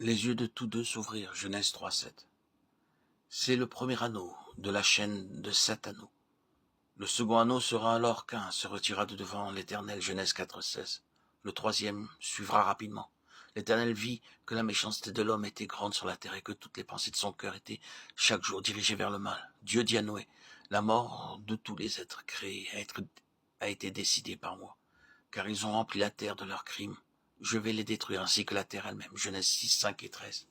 Les yeux de tous deux s'ouvrirent, Genèse 3:7. C'est le premier anneau de la chaîne de 7 anneaux. Le second anneau sera alors qu'un se retira de devant l'Éternel, Genèse 4:16. Le troisième suivra rapidement. L'Éternel vit que la méchanceté de l'homme était grande sur la terre et que toutes les pensées de son cœur étaient chaque jour dirigées vers le mal. Dieu dit à Noé, la mort de tous les êtres créés a été décidée par moi, car ils ont rempli la terre de leurs crimes. Je vais les détruire ainsi que la terre elle-même. Genèse 6, 5 et 13.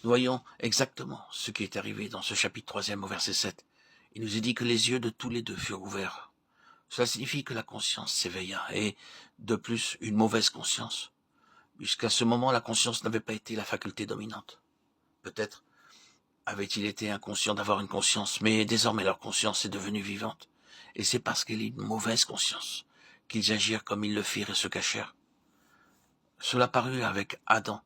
Nous voyons exactement ce qui est arrivé dans ce chapitre 3 au verset 7. Il nous est dit que les yeux de tous les deux furent ouverts. Cela signifie que la conscience s'éveilla, et, de plus, une mauvaise conscience, puisqu'à ce moment la conscience n'avait pas été la faculté dominante. Peut-être avait-il été inconscient d'avoir une conscience, mais désormais leur conscience est devenue vivante, et c'est parce qu'elle est une mauvaise conscience qu'ils agirent comme ils le firent et se cachèrent. Cela parut avec Adam,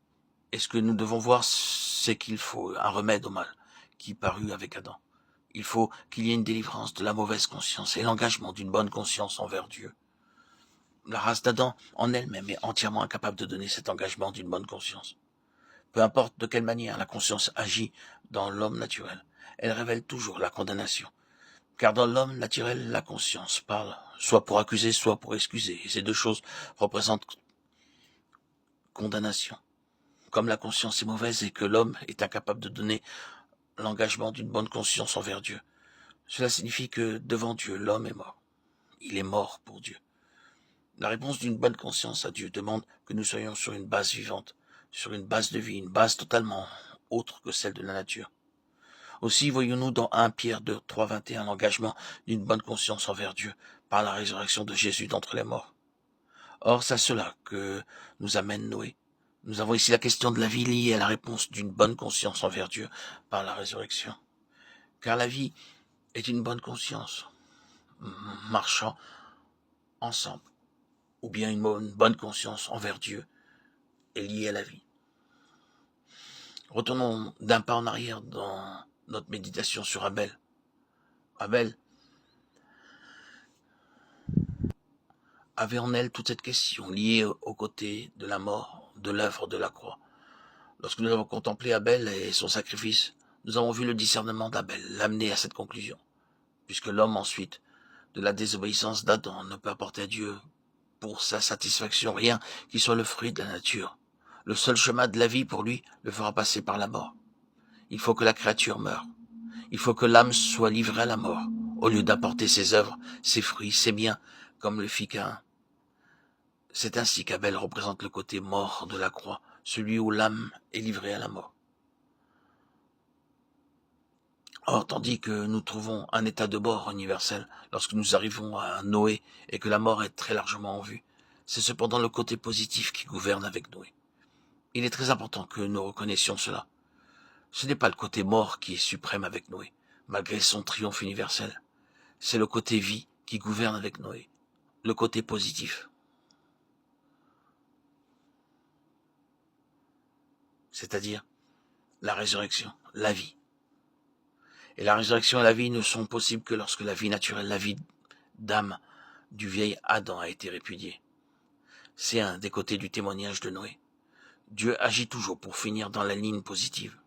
et ce que nous devons voir, c'est qu'il faut un remède au mal qui parut avec Adam. Il faut qu'il y ait une délivrance de la mauvaise conscience et l'engagement d'une bonne conscience envers Dieu. La race d'Adam en elle-même est entièrement incapable de donner cet engagement d'une bonne conscience. Peu importe de quelle manière la conscience agit dans l'homme naturel, elle révèle toujours la condamnation. Car dans l'homme naturel, la conscience parle, soit pour accuser, soit pour excuser. Et ces deux choses représentent condamnation. Comme la conscience est mauvaise et que l'homme est incapable de donner l'engagement d'une bonne conscience envers Dieu, cela signifie que devant Dieu, l'homme est mort. Il est mort pour Dieu. La réponse d'une bonne conscience à Dieu demande que nous soyons sur une base vivante, sur une base de vie, une base totalement autre que celle de la nature. Aussi voyons-nous dans 1 Pierre 2, 3, 21 l'engagement d'une bonne conscience envers Dieu par la résurrection de Jésus d'entre les morts. Or, c'est à cela que nous amène Noé. Nous avons ici la question de la vie liée à la réponse d'une bonne conscience envers Dieu par la résurrection. Car la vie est une bonne conscience, marchant ensemble, ou bien une bonne conscience envers Dieu est liée à la vie. Retournons d'un pas en arrière dans notre méditation sur Abel. Abel avait en elle toute cette question liée au côté de la mort, de l'œuvre de la croix. Lorsque nous avons contemplé Abel et son sacrifice, nous avons vu le discernement d'Abel l'amener à cette conclusion, puisque l'homme ensuite, de la désobéissance d'Adam, ne peut apporter à Dieu pour sa satisfaction rien qui soit le fruit de la nature. Le seul chemin de la vie pour lui le fera passer par la mort. Il faut que la créature meure. Il faut que l'âme soit livrée à la mort, au lieu d'apporter ses œuvres, ses fruits, ses biens, comme le fit Caïn. C'est ainsi qu'Abel représente le côté mort de la croix, celui où l'âme est livrée à la mort. Or, tandis que nous trouvons un état de mort universel lorsque nous arrivons à Noé et que la mort est très largement en vue, c'est cependant le côté positif qui gouverne avec Noé. Il est très important que nous reconnaissions cela. Ce n'est pas le côté mort qui est suprême avec Noé, malgré son triomphe universel. C'est le côté vie qui gouverne avec Noé, le côté positif. C'est-à-dire la résurrection, la vie. Et la résurrection et la vie ne sont possibles que lorsque la vie naturelle, la vie d'âme du vieil Adam a été répudiée. C'est un des côtés du témoignage de Noé. Dieu agit toujours pour finir dans la ligne positive.